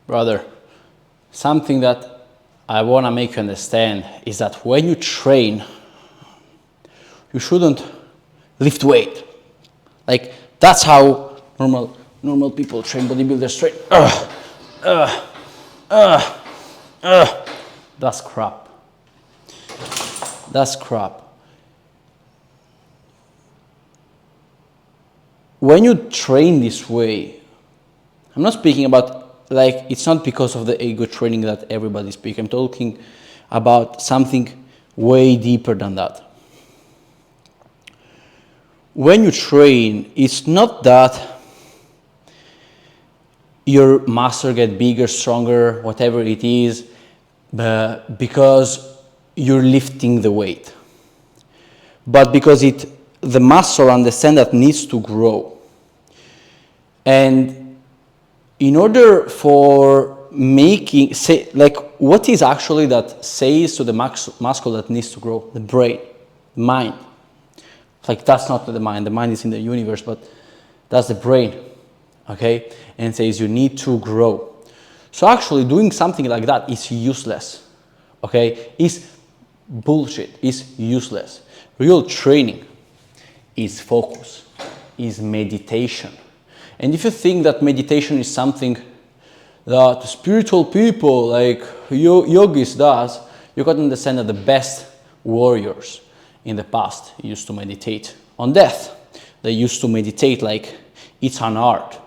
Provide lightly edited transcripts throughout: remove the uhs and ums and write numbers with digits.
brother, something that I want to make you understand is that when you train, you shouldn't lift weight. Like, that's how normal people train, bodybuilders train. That's crap. That's crap. When you train this way, I'm not speaking about, like, it's not because of the ego training that everybody speaks. I'm talking about something way deeper than that. When you train, it's not that your muscle get bigger, stronger, whatever it is, because you're lifting the weight, but because the muscle understands that needs to grow. And in order for making, like, what is actually that says to the muscle that needs to grow? The brain, mind. Like, that's not the mind is in the universe, but that's the brain, okay? And says you need to grow. So actually doing something like that is useless, okay? It's bullshit, it's useless. Real training is focus, is meditation. And if you think that meditation is something that spiritual people like yogis does, you got to understand that the best warriors in the past used to meditate on death. They used to meditate like it's an art.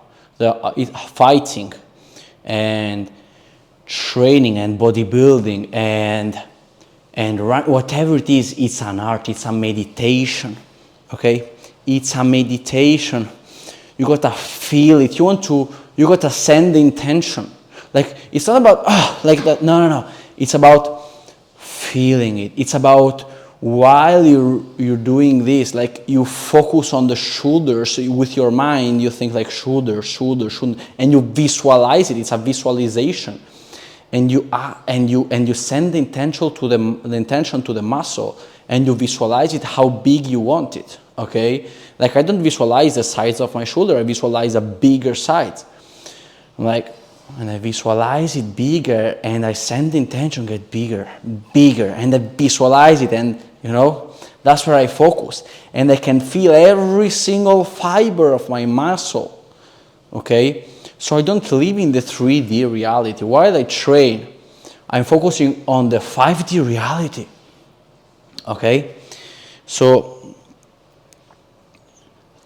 Fighting and training and bodybuilding and whatever it is, it's an art, it's a meditation, okay? It's a meditation. You gotta feel it. You gotta send the intention. Like, it's not about, like that, no. It's about feeling it. It's about while you're doing this, like, you focus on the shoulders with your mind. You think like shoulder, and you visualize it. It's a visualization, and you send the intention to the muscle, and you visualize it how big you want it. Okay, like, I don't visualize the size of my shoulder. I visualize a bigger size. Like, and I visualize it bigger, and I send the intention get bigger, and I visualize it, and that's where I focus, and I can feel every single fiber of my muscle. Okay, so I don't live in the 3D reality. While I train, I'm focusing on the 5D reality. Okay, so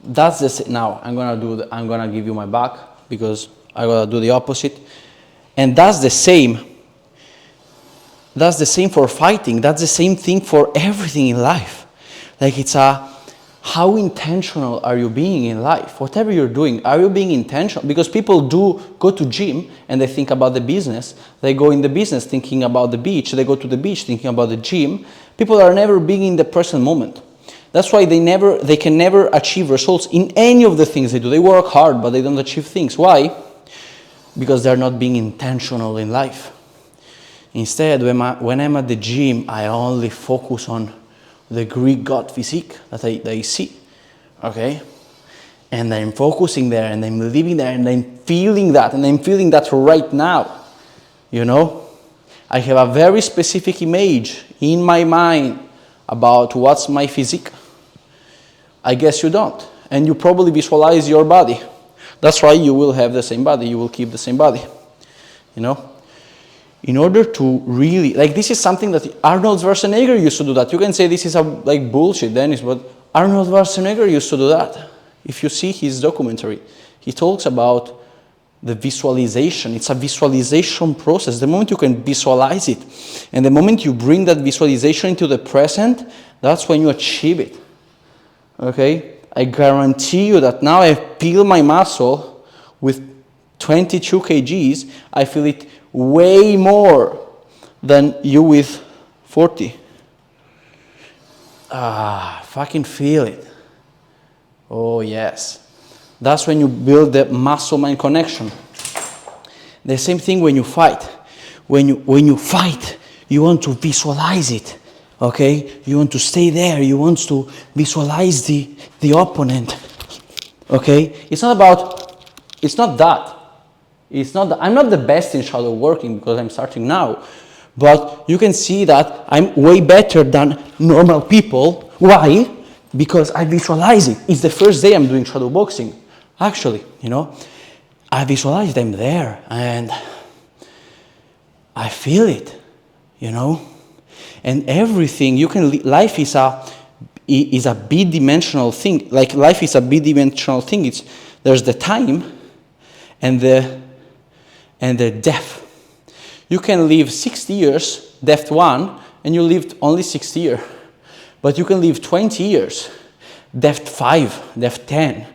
that's the now I'm gonna give you my back because I gotta do the opposite, and that's the same for fighting. That's the same thing for everything in life. Like, it's how intentional are you being in life? Whatever you're doing, are you being intentional? Because people do go to gym and they think about the business. They go in the business thinking about the beach. They go to the beach thinking about the gym. People are never being in the present moment. That's why they can never achieve results in any of the things they do. They work hard, but they don't achieve things. Why? Because they're not being intentional in life. Instead, when I'm at the gym, I only focus on the Greek god physique that I see, okay? And I'm focusing there, and I'm living there, and I'm feeling that right now, I have a very specific image in my mind about what's my physique. I guess you don't. And you probably visualize your body. That's why you will have the same body. You will keep the same body, In order to really, like, this is something that Arnold Schwarzenegger used to do that. You can say this is like bullshit, Dennis, but Arnold Schwarzenegger used to do that. If you see his documentary, he talks about the visualization. It's a visualization process. The moment you can visualize it, and the moment you bring that visualization into the present, that's when you achieve it. Okay? I guarantee you that now I feel my muscle with 22 kgs, I feel it way more than you with 40. Fucking feel it. Oh yes. That's when you build the muscle-mind connection. The same thing when you fight. When you fight, you want to visualize it. Okay? You want to stay there. You want to visualize the opponent. Okay? It's not that. It's not I'm not the best in shadow working because I'm starting now, but you can see that I'm way better than normal people. Why? Because I visualize it. It's the first day I'm doing shadow boxing. Actually, I visualize them there and I feel it, and everything life is a bidimensional thing. Like life is a bidimensional thing. There's the time and the depth. You can live 60 years, depth 1, and you lived only 60 years. But you can live 20 years, depth 5, depth 10.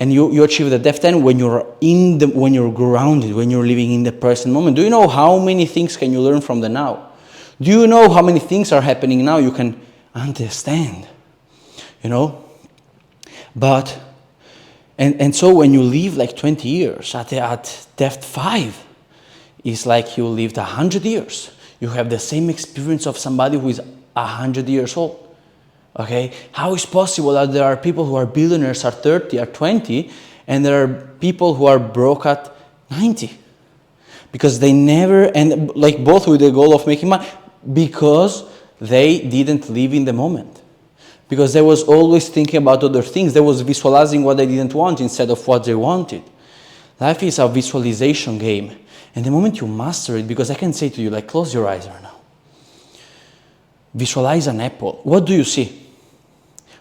And you achieve the depth 10 when when you're grounded, when you're living in the present moment. Do you know how many things can you learn from the now? Do you know how many things are happening now you can understand? But and so when you live like 20 years at depth 5, it's like you lived 100 years. You have the same experience of somebody who is 100 years old. Okay, how is possible that there are people who are billionaires at 30, at 20, and there are people who are broke at 90? Because they never, and like both with the goal of making money, because they didn't live in the moment. Because they was always thinking about other things. They was visualizing what they didn't want instead of what they wanted. Life is a visualization game. And the moment you master it, because I can say to you, like, close your eyes right now. Visualize an apple. What do you see?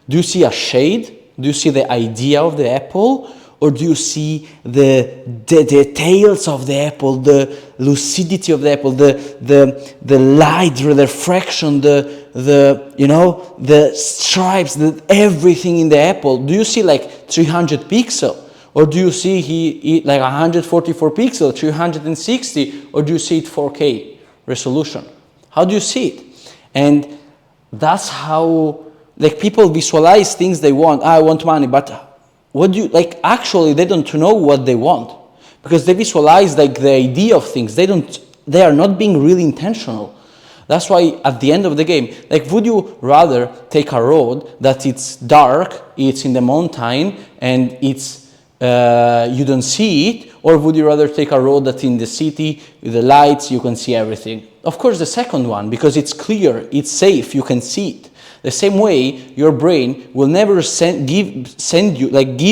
Do you see a shade? Do you see the idea of the apple? Or do you see the details of the apple, the lucidity of the apple, the light, the refraction, the stripes, everything in the apple? Do you see like 300 pixels? Or do you see like 144 pixels, 360? Or do you see it 4K resolution? How do you see it? And that's how, like, people visualize things they want. I want money, but what do you, like, actually they don't know what they want. Because they visualize, like, the idea of things. They are not being really intentional. That's why at the end of the game, like, would you rather take a road that it's dark, it's in the mountain, and it's, you don't see it, or would you rather take a road that's in the city with the lights, you can see everything? Of course, the second one, because it's clear, it's safe, you can see it. The same way, your brain will never give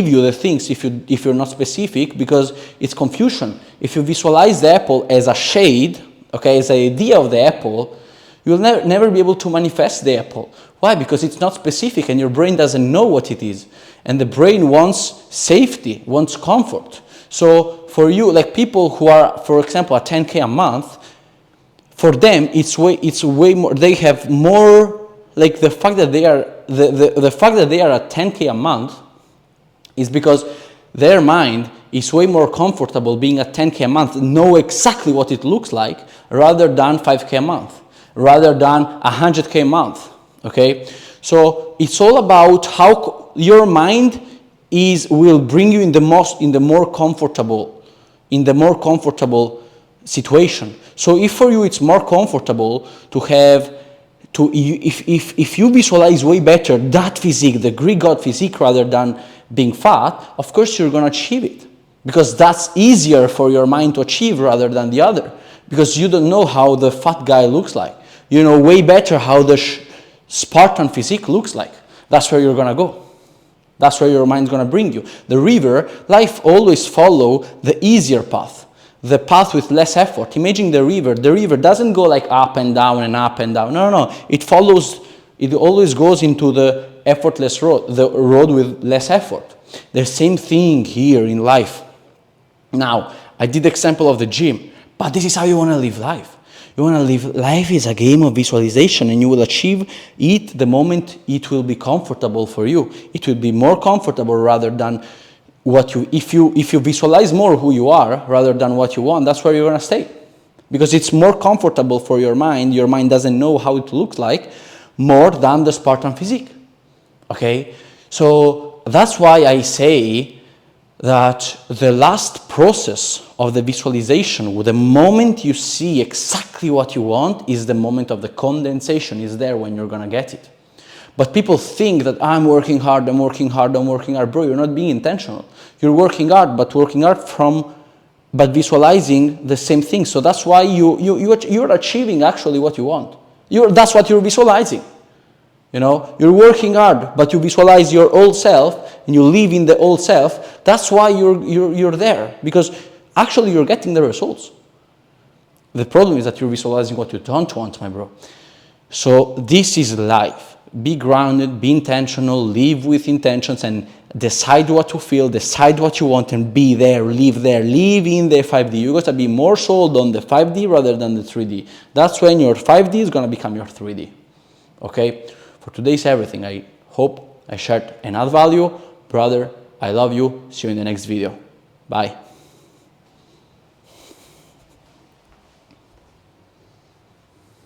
you the things if you're not specific, because it's confusion. If you visualize the apple as a shade, okay, as an idea of the apple, you'll never be able to manifest the apple. Why? Because it's not specific and your brain doesn't know what it is. And the brain wants safety, wants comfort. So for you, like people who are, for example, at 10K a month, for them it's way more. They have more, like the fact that they are the fact that they are at 10K a month is because their mind is way more comfortable being at 10K a month, know exactly what it looks like, rather than 5K a month, rather than 100K a month. Okay, so it's all about how your mind will bring you in the more comfortable situation. So if for you it's more comfortable to have if you visualize way better that physique, the Greek god physique, rather than being fat, of course you're going to achieve it, because that's easier for your mind to achieve rather than the other, because you don't know how the fat guy looks like. You know way better how the Spartan physique looks like. That's where you're going to go. That's where your mind's going to bring you. The river, life always follow the easier path, the path with less effort. Imagine the river. The river doesn't go like up and down and up and down. No. It always goes into the effortless road, the road with less effort. The same thing here in life. Now, I did the example of the gym, but this is how you want to live life. You want to live life is a game of visualization, and you will achieve it the moment it will be comfortable for you. It will be more comfortable rather than if you visualize more who you are rather than what you want, that's where you're going to stay. Because it's more comfortable for your mind. Your mind doesn't know how it looks like more than the Spartan physique. Okay? So that's why I say that the last process of the visualization, the moment you see exactly what you want, is the moment of the condensation, is there when you're going to get it. But people think that I'm working hard. Bro, you're not being intentional. You're working hard, but working hard from but visualizing the same thing. So that's why you're achieving actually what you want. That's what you're visualizing. You know, you're working hard, but you visualize your old self and you live in the old self. That's why you're there, because actually you're getting the results. The problem is that you're visualizing what you don't want, my bro. So this is life. Be grounded, be intentional, live with intentions, and decide what to feel, decide what you want, and be there, live in the 5D. You got to be more sold on the 5D rather than the 3D. That's when your 5D is going to become your 3D. Okay? For today's everything. I hope I shared enough value. Brother, I love you. See you in the next video. Bye.